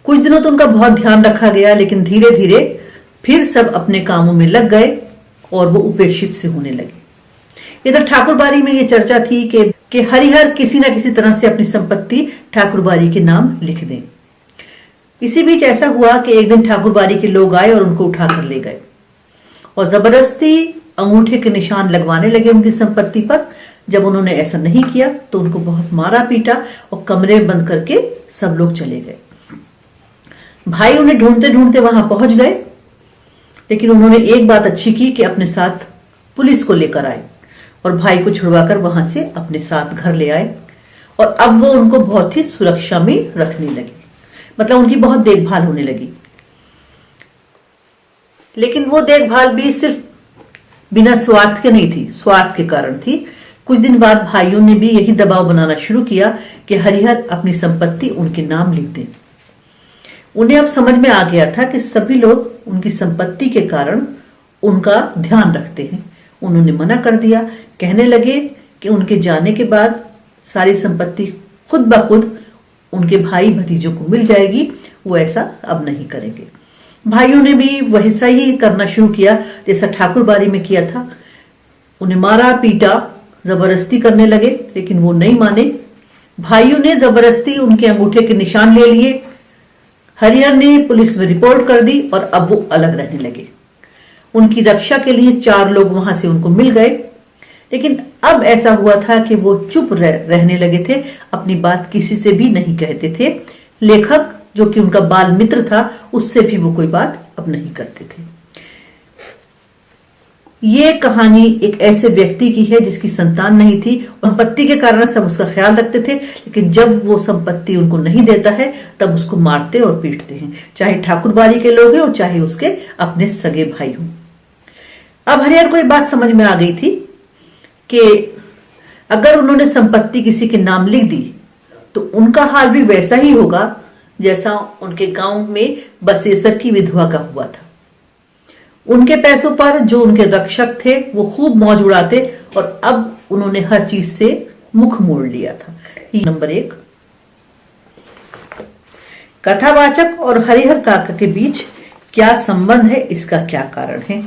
कुछ दिनों तो उनका बहुत ध्यान रखा गया, लेकिन धीरे धीरे फिर सब अपने कामों में लग गए और वो उपेक्षित से होने लगे। इधर ठाकुर बाड़ी में ये चर्चा थी कि हरिहर किसी न किसी तरह से अपनी संपत्ति ठाकुर बाड़ी के नाम लिख दें। इसी बीच ऐसा हुआ कि एक दिन ठाकुर बाड़ी के लोग आए और उनको उठाकर ले गए और जबरदस्ती अंगूठे के निशान लगवाने लगे उनकी संपत्ति पर। जब उन्होंने ऐसा नहीं किया तो उनको बहुत मारा पीटा और कमरे में बंद करके सब लोग चले गए। भाई उन्हें ढूंढते ढूंढते वहां पहुंच गए, लेकिन उन्होंने एक बात अच्छी की कि अपने साथ पुलिस को लेकर आए और भाई को छुड़वाकर वहां से अपने साथ घर ले आए और अब वो उनको बहुत ही सुरक्षा में रखने लगे, मतलब उनकी बहुत देखभाल होने लगी। लेकिन वो देखभाल भी सिर्फ बिना स्वार्थ के नहीं थी, स्वार्थ के कारण थी। कुछ दिन बाद भाइयों ने भी यही दबाव बनाना शुरू किया कि हरिहर अपनी संपत्ति उनके नाम लिख दें। उन्हें अब समझ में आ गया था कि सभी लोग उनकी संपत्ति के कारण उनका ध्यान रखते हैं। उन्होंने मना कर दिया, कहने लगे कि उनके जाने के बाद सारी संपत्ति खुद ब खुद उनके भाई भतीजों को मिल जाएगी। वो ऐसा अब नहीं करेंगे। भाइयों ने भी वैसा ही करना शुरू किया जैसा ठाकुर बाड़ी में किया था। उन्हें मारा पीटा, जबरदस्ती करने लगे, लेकिन वो नहीं माने। भाइयों ने जबरदस्ती उनके अंगूठे के निशान ले लिए। हरिहर ने पुलिस में रिपोर्ट कर दी और अब वो अलग रहने लगे। उनकी रक्षा के लिए 4 लोग वहां से उनको मिल गए, लेकिन अब ऐसा हुआ था कि वो चुप रहने लगे थे, अपनी बात किसी से भी नहीं कहते थे। लेखक जो कि उनका बाल मित्र था, उससे भी वो कोई बात अब नहीं करते थे। ये कहानी एक ऐसे व्यक्ति की है जिसकी संतान नहीं थी। संपत्ति के कारण सब उसका ख्याल रखते थे, लेकिन जब वो संपत्ति उनको नहीं देता है तब उसको मारते और पीटते हैं, चाहे ठाकुर बाड़ी के लोग हैं और चाहे उसके अपने सगे भाई हों। अब हरिहर को एक बात समझ में आ गई थी कि अगर उन्होंने संपत्ति किसी के नाम लिख दी तो उनका हाल भी वैसा ही होगा जैसा उनके गांव में बसेसर की विधवा का हुआ था। उनके पैसों पर जो उनके रक्षक थे वो खूब मौज उड़ाते और अब उन्होंने हर चीज से मुख मोड़ लिया था। नंबर 1, कथावाचक और हरिहर काका के बीच क्या संबंध है, इसका क्या कारण है?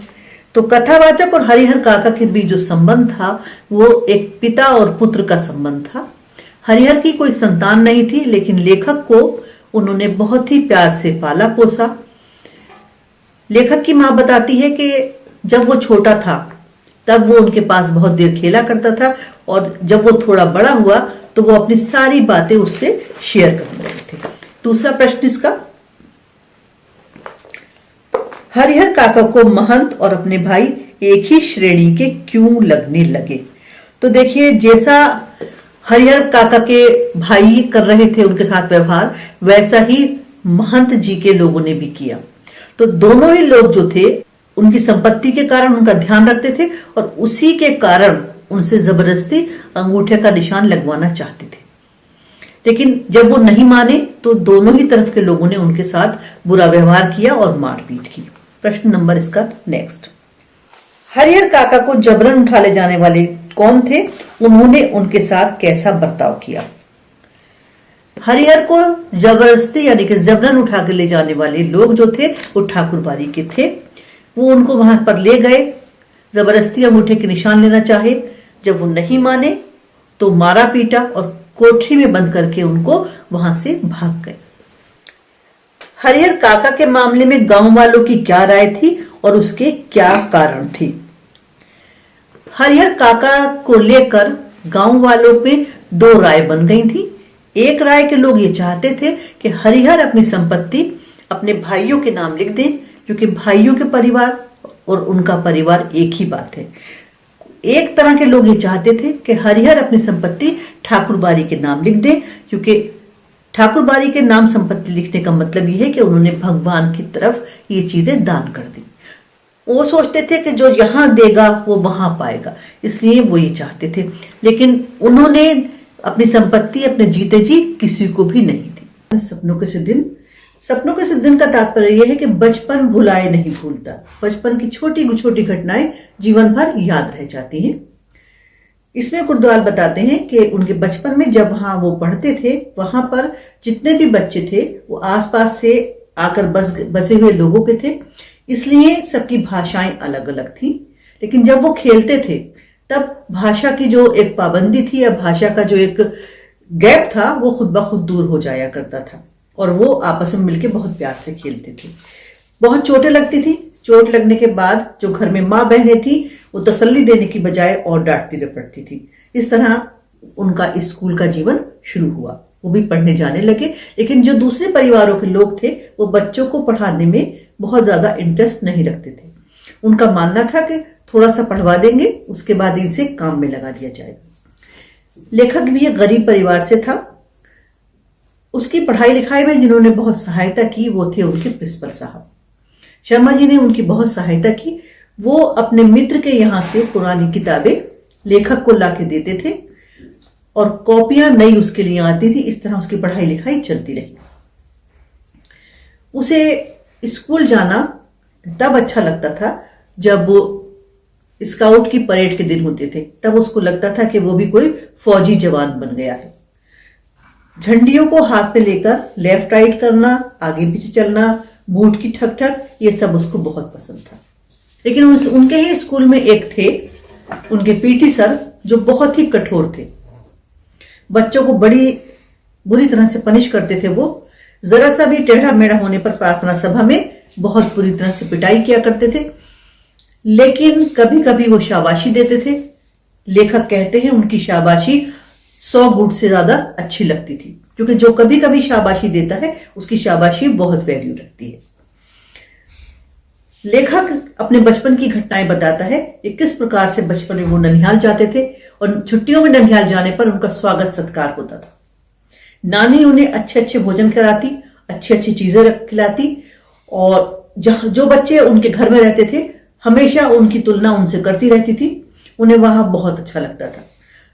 तो कथावाचक और हरिहर काका के बीच जो संबंध था वो एक पिता और पुत्र का संबंध था। हरिहर की कोई संतान नहीं थी, लेकिन लेखक को उन्होंने बहुत ही प्यार से पाला पोसा। लेखक की मां बताती है कि जब वो छोटा था तब वो उनके पास बहुत देर खेला करता था और जब वो थोड़ा बड़ा हुआ तो वो अपनी सारी बातें उससे शेयर करने लगे थे। दूसरा प्रश्न इसका, हरिहर काका को महंत और अपने भाई एक ही श्रेणी के क्यों लगने लगे? तो देखिए, जैसा हरिहर काका के भाई कर रहे थे उनके साथ व्यवहार, वैसा ही महंत जी के लोगों ने भी किया। तो दोनों ही लोग जो थे उनकी संपत्ति के कारण उनका ध्यान रखते थे और उसी के कारण उनसे जबरदस्ती अंगूठे का निशान लगवाना चाहते थे। लेकिन जब वो नहीं माने तो दोनों ही तरफ के लोगों ने उनके साथ बुरा व्यवहार किया और मारपीट की। प्रश्न नंबर इसका नेक्स्ट, हरिहर काका को जबरन उठा ले जाने वाले कौन थे? उन्होंने उनके साथ कैसा बर्ताव किया? हरिहर को जबरदस्ती यानी कि जबरन उठा के ले जाने वाले लोग जो थे वो ठाकुर बारी के थे। वो उनको वहां पर ले गए, जबरदस्ती अंगूठे के निशान लेना चाहे। जब वो नहीं माने तो मारा पीटा और कोठरी में बंद करके उनको वहां से भाग गए। हरिहर काका के मामले में गांव वालों की क्या राय थी और उसके क्या कारण थे? हरिहर काका को लेकर गांव वालों में 2 राय बन गई थी। एक राय के लोग ये चाहते थे कि हरिहर अपनी संपत्ति अपने भाइयों के नाम लिख दें, क्योंकि भाइयों के परिवार और उनका परिवार एक ही बात है। एक तरह के लोग ये चाहते थे कि हरिहर अपनी संपत्ति ठाकुर बारी के नाम लिख दें, क्योंकि ठाकुर बारी के नाम संपत्ति लिखने का मतलब यह है कि उन्होंने भगवान की तरफ ये चीजें दान कर दी। वो सोचते थे कि जो यहां देगा वो वहां पाएगा, इसलिए वो ये चाहते थे। लेकिन उन्होंने अपनी संपत्ति अपने जीते जी किसी को भी नहीं दी। सपनों के से दिन, सपनों के से दिन का तात्पर्य यह है कि बचपन भुलाए नहीं भूलता। बचपन की छोटी छोटी घटनाएं जीवन भर याद रह जाती हैं। इसमें कुर्दवाल बताते हैं कि उनके बचपन में जब वहां वो पढ़ते थे, वहां पर जितने भी बच्चे थे वो आसपास से आकर बसे हुए लोगों के थे, इसलिए सबकी भाषाएं अलग अलग थी। लेकिन जब वो खेलते थे तब भाषा की जो एक पाबंदी थी या भाषा का जो एक गैप था वो खुद ब खुद दूर हो जाया करता था और वो आपस में मिलकर बहुत प्यार से खेलते थे। बहुत चोटें लगती थी, चोट लगने के बाद जो घर में माँ बहनें थी वो तसल्ली देने की बजाय और डांटती रपटती थी। इस तरह उनका स्कूल का जीवन शुरू हुआ। वो भी पढ़ने जाने लगे, लेकिन जो दूसरे परिवारों के लोग थे वो बच्चों को पढ़ाने में बहुत ज्यादा इंटरेस्ट नहीं रखते थे। उनका मानना था कि थोड़ा सा पढ़वा देंगे, उसके बाद इसे काम में लगा दिया जाएगा। लेखक भी एक गरीब परिवार से था। उसकी पढ़ाई लिखाई में जिन्होंने बहुत सहायता की वो थे उनके प्रिंसिपल साहब। शर्मा जी ने उनकी बहुत सहायता की। वो अपने मित्र के यहां से पुरानी किताबें लेखक को लाके देते थे और कॉपियां नई उसके लिए आती थी। इस तरह उसकी पढ़ाई लिखाई चलती रही। उसे स्कूल जाना तब अच्छा लगता था जब वो स्काउट की परेड के दिन होते थे। तब उसको लगता था कि वो भी कोई फौजी जवान बन गया है। झंडियों को हाथ में लेकर लेफ्ट राइट करना, आगे पीछे चलना, बूट की ठक ठक, ये सब उसको बहुत पसंद था। लेकिन उनके ही स्कूल में एक थे उनके पीटी सर जो बहुत ही कठोर थे। बच्चों को बड़ी बुरी तरह से पनिश करते थे। वो जरा सा भी टेढ़ा मेढ़ा होने पर प्रार्थना सभा में बहुत बुरी तरह से पिटाई किया करते थे। लेकिन कभी कभी वो शाबाशी देते थे। लेखक कहते हैं उनकी शाबाशी 100 गुट से ज्यादा अच्छी लगती थी, क्योंकि जो कभी कभी शाबाशी देता है उसकी शाबाशी बहुत वैल्यू रखती है। लेखक अपने बचपन की घटनाएं बताता है कि किस प्रकार से बचपन में वो ननिहाल जाते थे और छुट्टियों में ननिहाल जाने पर उनका स्वागत सत्कार होता था। नानी उन्हें अच्छे अच्छे भोजन कराती, अच्छी अच्छी चीजें खिलाती और जो बच्चे उनके घर में रहते थे हमेशा उनकी तुलना उनसे करती रहती थी। उन्हें वहां बहुत अच्छा लगता था।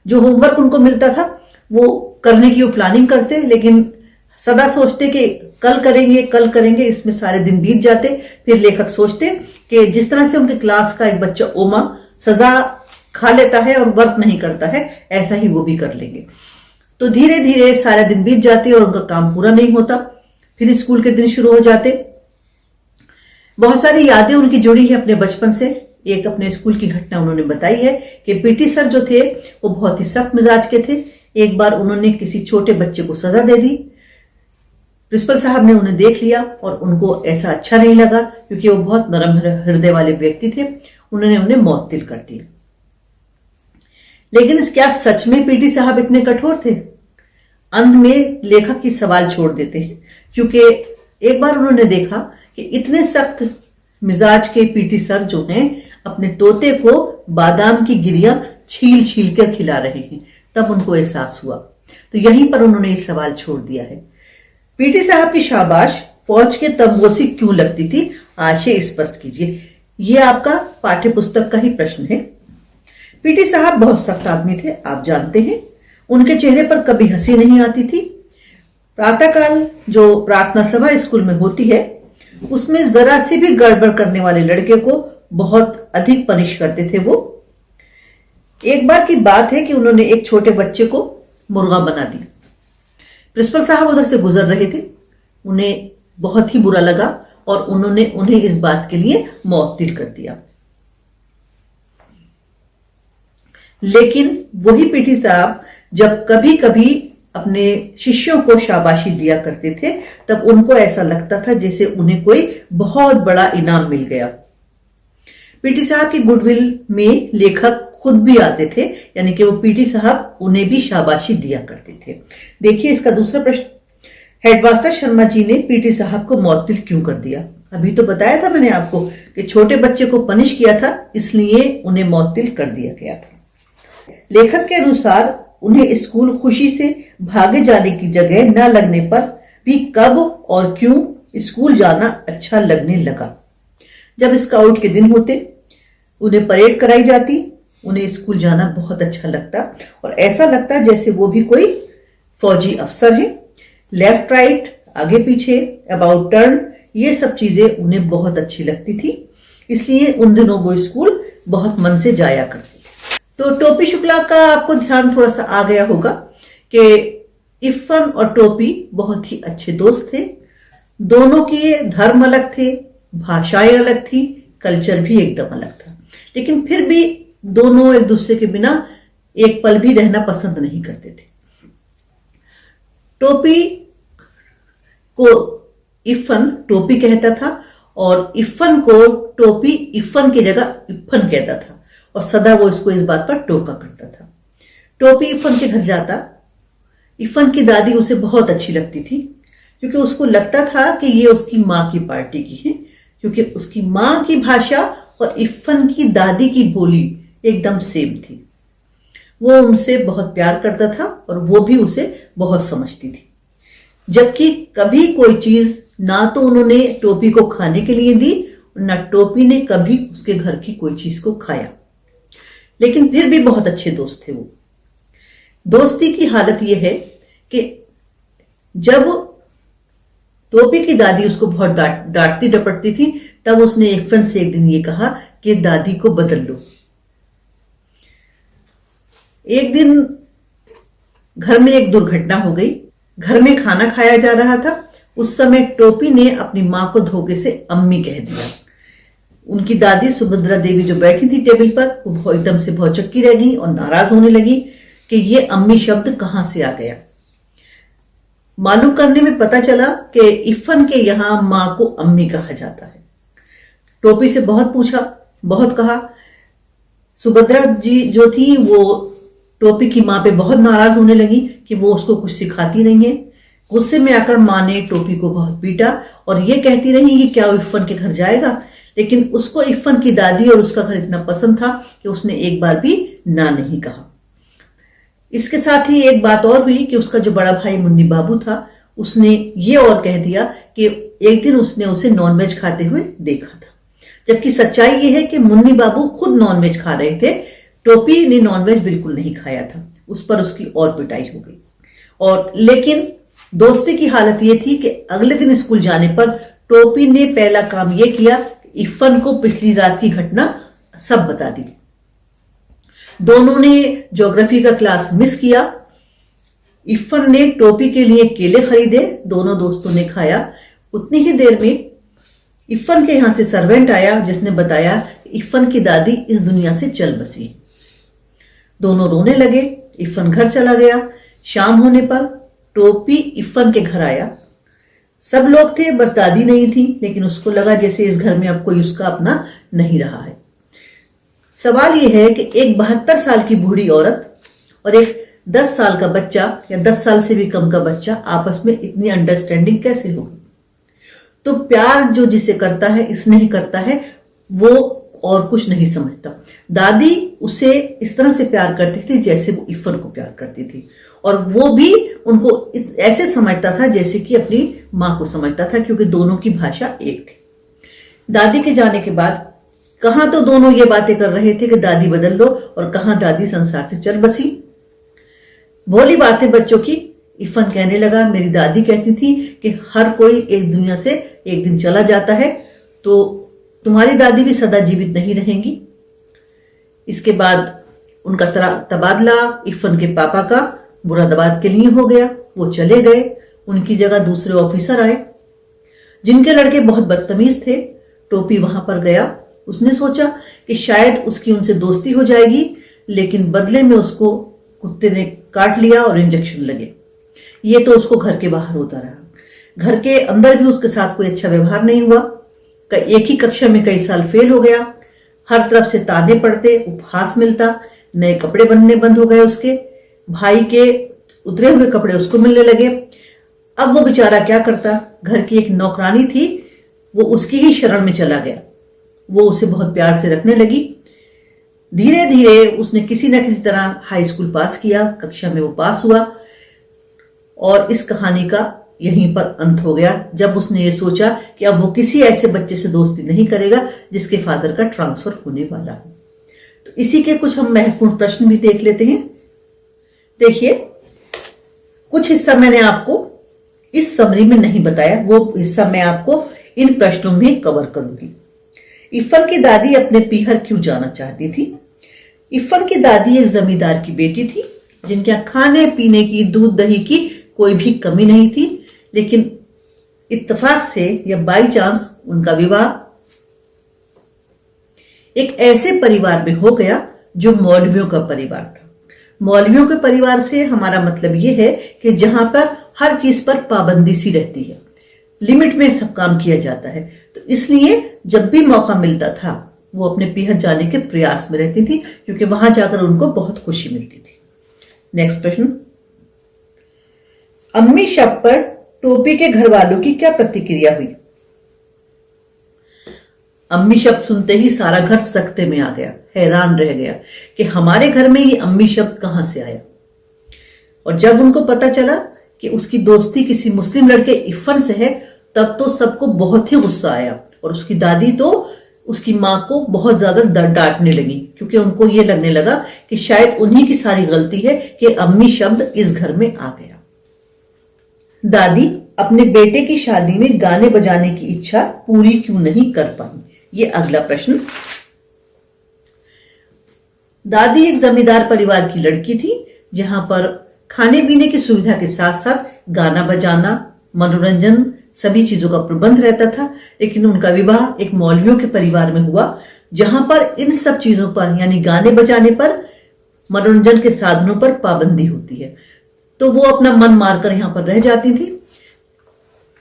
जो होमवर्क उनको मिलता था वो करने की वो प्लानिंग करते, लेकिन सदा सोचते कि कल करेंगे कल करेंगे, इसमें सारे दिन बीत जाते। फिर लेखक सोचते कि जिस तरह से उनके क्लास का एक बच्चा ओमा सजा खा लेता है और वर्क नहीं करता है, ऐसा ही वो भी कर लेंगे। तो धीरे धीरे सारे दिन बीत जाते और उनका काम पूरा नहीं होता। फिर स्कूल के दिन शुरू हो जाते। बहुत सारी यादें उनकी जुड़ी है अपने बचपन से। एक अपने स्कूल की घटना उन्होंने बताई है कि पीटी सर जो थे वो बहुत ही सख्त मिजाज के थे। एक बार उन्होंने किसी छोटे बच्चे को सजा दे दी। प्रिंसिपल साहब ने उन्हें देख लिया और उनको ऐसा अच्छा नहीं लगा, क्योंकि वो बहुत नरम हृदय वाले व्यक्ति थे। उन्होंने उन्हें मौतिल कर दिया। लेकिन क्या सच में पीटी साहब इतने कठोर थे? अंत में लेखक ही सवाल छोड़ देते हैं, क्योंकि एक बार उन्होंने देखा कि इतने सख्त मिजाज के पीटी सर जो हैं अपने तोते को बादाम की गिरियां छील छील कर खिला रहे हैं। तब उनको एहसास हुआ। तो यहीं पर उन्होंने ये सवाल छोड़ दिया है। पीटी साहब की शाबाश फौज के तमोसी क्यों लगती थी? आशय स्पष्ट कीजिए। ये आपका पाठ्य पुस्तक का ही प्रश्न है। पीटी साहब बहुत सख्त आदमी थे, आप जानते हैं। उनके चेहरे पर कभी हंसी नहीं आती थी। प्रातःकाल जो प्रार्थना सभा स्कूल में होती है उसमें जरा सी भी गड़बड़ करने वाले लड़के को बहुत अधिक पनिश करते थे वो। एक बार की बात है कि उन्होंने एक छोटे बच्चे को मुर्गा बना दिया। प्रिंसिपल साहब उधर से गुजर रहे थे, उन्हें बहुत ही बुरा लगा और उन्होंने उन्हें इस बात के लिए मौतिल कर दिया। लेकिन वही पीटी साहब जब कभी कभी अपने शिष्यों को शाबाशी दिया करते थे तब उनको ऐसा लगता था जैसे उन्हें कोई बहुत बड़ा इनाम मिल गया। पीटी साहब की गुडविल में लेखक खुद भी आते थे, यानी कि वो पीटी साहब उन्हें भी शाबाशी दिया करते थे। देखिए इसका दूसरा प्रश्न, हेडमास्टर शर्मा जी ने पीटी साहब को मौतिल क्यों कर दिया? अभी तो बताया था मैंने आपको कि छोटे बच्चे को पनिश किया था, इसलिए उन्हें मौतिल कर दिया गया था। लेखक के अनुसार उन्हें स्कूल खुशी से भागे जाने की जगह न लगने पर भी कब और क्यों स्कूल जाना अच्छा लगने लगा। जब स्काउट के दिन होते, उन्हें परेड कराई जाती, उन्हें स्कूल जाना बहुत अच्छा लगता और ऐसा लगता जैसे वो भी कोई फौजी अफसर है। लेफ्ट राइट, आगे पीछे, अबाउट टर्न, ये सब चीजें उन्हें बहुत अच्छी लगती थी, इसलिए उन दिनों वो स्कूल बहुत मन से जाया करती। तो टोपी शुक्ला का आपको ध्यान थोड़ा सा आ गया होगा कि इरफान और टोपी बहुत ही अच्छे दोस्त थे। दोनों के धर्म अलग थे, भाषाएं अलग थी, कल्चर भी एकदम अलग था, लेकिन फिर भी दोनों एक दूसरे के बिना एक पल भी रहना पसंद नहीं करते थे। टोपी को इरफान टोपी कहता था और इरफान को टोपी इरफान की जगह इरफान कहता था और सदा वो इसको इस बात पर टोका करता था। टोपी इरफान के घर जाता। इरफान की दादी उसे बहुत अच्छी लगती थी, क्योंकि उसको लगता था कि ये उसकी माँ की पार्टी की है, क्योंकि उसकी माँ की भाषा और इरफान की दादी की बोली एकदम सेम थी। वो उनसे बहुत प्यार करता था और वो भी उसे बहुत समझती थी। जबकि कभी कोई चीज ना तो उन्होंने टोपी को खाने के लिए दी, ना टोपी ने कभी उसके घर की कोई चीज को खाया, लेकिन फिर भी बहुत अच्छे दोस्त थे वो। दोस्ती की हालत यह है कि जब टोपी की दादी उसको बहुत डांटती डपटती थी, तब उसने इरफान से एक दिन ये कहा कि दादी को बदल लो। एक दिन घर में एक दुर्घटना हो गई। घर में खाना खाया जा रहा था। उस समय टोपी ने अपनी मां को धोखे से अम्मी कह दिया। उनकी दादी सुभद्रा देवी जो बैठी थी टेबल पर, वो एकदम से भौचक्की रह गई और नाराज होने लगी कि ये अम्मी शब्द कहां से आ गया। मालूम करने में पता चला कि इरफान के यहां मां को अम्मी कहा जाता है। टोपी से बहुत पूछा, बहुत कहा। सुभद्रा जी जो थी वो टोपी की मां पे बहुत नाराज होने लगी कि वो उसको कुछ सिखाती नहीं है। गुस्से में आकर मां ने टोपी को बहुत पीटा और ये कहती रही कि क्या वो इरफान के घर जाएगा, लेकिन उसको इरफान की दादी और उसका घर इतना पसंद था कि उसने एक बार भी ना नहीं कहा। इसके साथ ही एक बात और हुई कि उसका जो बड़ा भाई मुन्नी बाबू था, उसने ये और कह दिया कि एक दिन उसने उसे नॉनवेज खाते हुए देखा था, जबकि सच्चाई ये है कि मुन्नी बाबू खुद नॉनवेज खा रहे थे। टोपी ने नॉनवेज बिल्कुल नहीं खाया था। उस पर उसकी और पिटाई हो गई। और लेकिन दोस्ती की हालत ये थी कि अगले दिन स्कूल जाने पर टोपी ने पहला काम ये किया, इरफान को पिछली रात की घटना सब बता दी। दोनों ने ज्योग्राफी का क्लास मिस किया। इरफान ने टोपी के लिए केले खरीदे, दोनों दोस्तों ने खाया। उतनी ही देर में इरफान के यहां से सर्वेंट आया जिसने बताया इरफान की दादी इस दुनिया से चल बसी। दोनों रोने लगे। इरफान घर चला गया। शाम होने पर टोपी इरफान के घर आया। सब लोग थे, बस दादी नहीं थी, लेकिन उसको लगा जैसे इस घर में अब कोई उसका अपना नहीं रहा है। सवाल यह है कि एक 72 साल की बूढ़ी औरत और एक 10 साल का बच्चा या 10 साल से भी कम का बच्चा आपस में इतनी अंडरस्टैंडिंग कैसे होगी? तो प्यार जो जिसे करता है, स्नेह करता है, वो और कुछ नहीं समझता। दादी उसे इस तरह से प्यार करती थी जैसे वो इरफान को प्यार करती थी, और वो भी उनको ऐसे समझता था जैसे कि अपनी मां को समझता था, क्योंकि दोनों की भाषा एक थी। दादी के जाने के बाद कहां तो दोनों ये बातें कर रहे थे कि दादी बदल लो, और कहां दादी संसार से चल बसी। भोली बातें बच्चों की। इरफान कहने लगा, मेरी दादी कहती थी कि हर कोई एक दुनिया से एक दिन चला जाता है, तो तुम्हारी दादी भी सदा जीवित नहीं रहेंगी। इसके बाद उनका तबादला इरफान के पापा का मुरादाबाद के लिए हो गया। वो चले गए। उनकी जगह दूसरे ऑफिसर आए जिनके लड़के बहुत बदतमीज थे। टोपी वहां पर गया। उसने सोचा कि शायद उसकी उनसे दोस्ती हो जाएगी, लेकिन बदले में उसको कुत्ते ने काट लिया और इंजेक्शन लगे। ये तो उसको घर के बाहर होता रहा। घर के अंदर भी उसके साथ कोई अच्छा व्यवहार नहीं हुआ। एक ही कक्षा में कई साल फेल हो गया। हर तरफ से ताने पड़ते, उपहास मिलता, नए कपड़े बनने बंद हो गए उसके। भाई के उतरे हुए कपड़े उसको मिलने लगे। अब वो बेचारा क्या करता? घर की एक नौकरानी थी, वो उसकी ही शरण में चला गया। वो उसे बहुत प्यार से रखने लगी। धीरे धीरे उसने किसी न किसी तरह हाई स्कूल पास किया। कक्षा में वो पास हुआ, और इस कहानी का यहीं पर अंत हो गया, जब उसने ये सोचा कि अब वो किसी ऐसे बच्चे से दोस्ती नहीं करेगा जिसके फादर का ट्रांसफर होने वाला हो। तो इसी के कुछ हम महत्वपूर्ण प्रश्न भी देख लेते हैं। देखिए, कुछ हिस्सा मैंने आपको इस समरी में नहीं बताया, वो हिस्सा मैं आपको इन प्रश्नों में कवर करूंगी। इरफान की दादी अपने पीहर क्यों जाना चाहती थी? इरफान की दादी एक जमींदार की बेटी थी जिनके यहाँ खाने पीने की, दूध दही की कोई भी कमी नहीं थी, लेकिन इत्तेफाक से या बाई चांस उनका विवाह एक ऐसे परिवार में हो गया जो मौलवियों का परिवार था। मौलवियों के परिवार से हमारा मतलब यह है कि जहां पर हर चीज पर पाबंदी सी रहती है, लिमिट में सब काम किया जाता है। तो इसलिए जब भी मौका मिलता था वो अपने पीहर जाने के प्रयास में रहती थी, क्योंकि वहां जाकर उनको बहुत खुशी मिलती थी। नेक्स्ट प्रश्न, अम्मी शब्द पर टोपी के घर वालों की क्या प्रतिक्रिया हुई? अम्मी शब्द सुनते ही सारा घर सख्ते में आ गया, हैरान रह गया कि हमारे घर में ये अम्मी शब्द कहां से आया। और जब उनको पता चला कि उसकी दोस्ती किसी मुस्लिम लड़के इरफान से है, तब तो सबको बहुत ही गुस्सा आया, और उसकी दादी तो उसकी मां को बहुत ज्यादा डांटने लगी, क्योंकि उनको ये लगने लगा कि शायद उन्हीं की सारी गलती है कि अम्मी शब्द इस घर में आ गया। दादी अपने बेटे की शादी में गाने बजाने की इच्छा पूरी क्यों नहीं कर पाई? ये अगला प्रश्न। दादी एक जमींदार परिवार की लड़की थी, जहां पर खाने पीने की सुविधा के साथ साथ गाना बजाना, मनोरंजन, सभी चीजों का प्रबंध रहता था। लेकिन उनका विवाह एक मौलवियों के परिवार में हुआ, जहां पर इन सब चीजों पर, यानी गाने बजाने पर, मनोरंजन के साधनों पर पाबंदी होती है। तो वो अपना मन मारकर यहां पर रह जाती थी।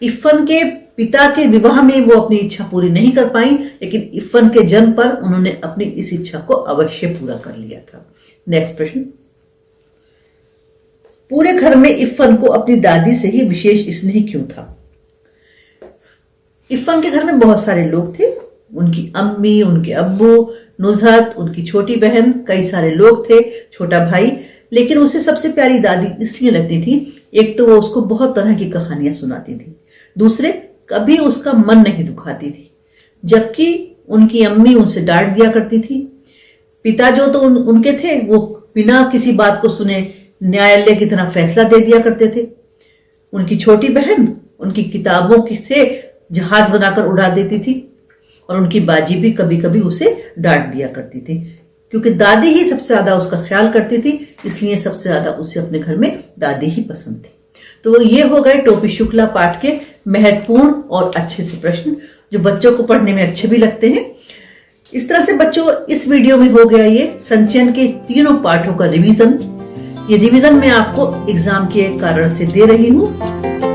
इरफान के पिता के विवाह में वो अपनी इच्छा पूरी नहीं कर पाई, लेकिन इरफान के जन्म पर उन्होंने अपनी इस इच्छा को अवश्य पूरा कर लिया था। नेक्स्ट प्रश्न, पूरे घर में इरफान को अपनी दादी से ही विशेष स्नेह क्यों था? इरफान के घर में बहुत सारे लोग थे, उनकी अम्मी, उनके अब्बू, नुजहत, उनकी छोटी बहन, कई सारे लोग थे, छोटा भाई। लेकिन उसे सबसे प्यारी दादी इसलिए लगती थी, एक तो वो उसको बहुत तरह की कहानियां सुनाती थी, दूसरे कभी उसका मन नहीं दुखाती थी, जबकि उनकी अम्मी उनसे डांट दिया करती थी। पिता जो तो उनके थे, वो बिना किसी बात को सुने न्यायालय की तरह फैसला दे दिया करते थे। उनकी छोटी बहन उनकी किताबों से जहाज बनाकर उड़ा देती थी और उनकी बाजी भी कभी कभी उसे डांट दिया करती थी, क्योंकि दादी ही सबसे ज्यादा उसका ख्याल करती थी, इसलिए सबसे ज्यादा उसे अपने घर में दादी ही पसंद थी। तो ये हो गए टोपी शुक्ला पाठ के महत्वपूर्ण और अच्छे से प्रश्न, जो बच्चों को पढ़ने में अच्छे भी लगते हैं। इस तरह से बच्चों, इस वीडियो में हो गया ये संचयन के तीनों पाठों का रिवीजन। ये रिवीजन मैं आपको एग्जाम के कारण से दे रही हूँ।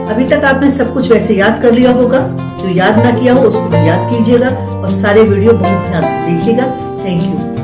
अभी तक आपने सब कुछ वैसे याद कर लिया होगा, जो याद ना किया हो उसको याद कीजिएगा और सारे वीडियो बहुत ध्यान से देखिएगा। Thank you.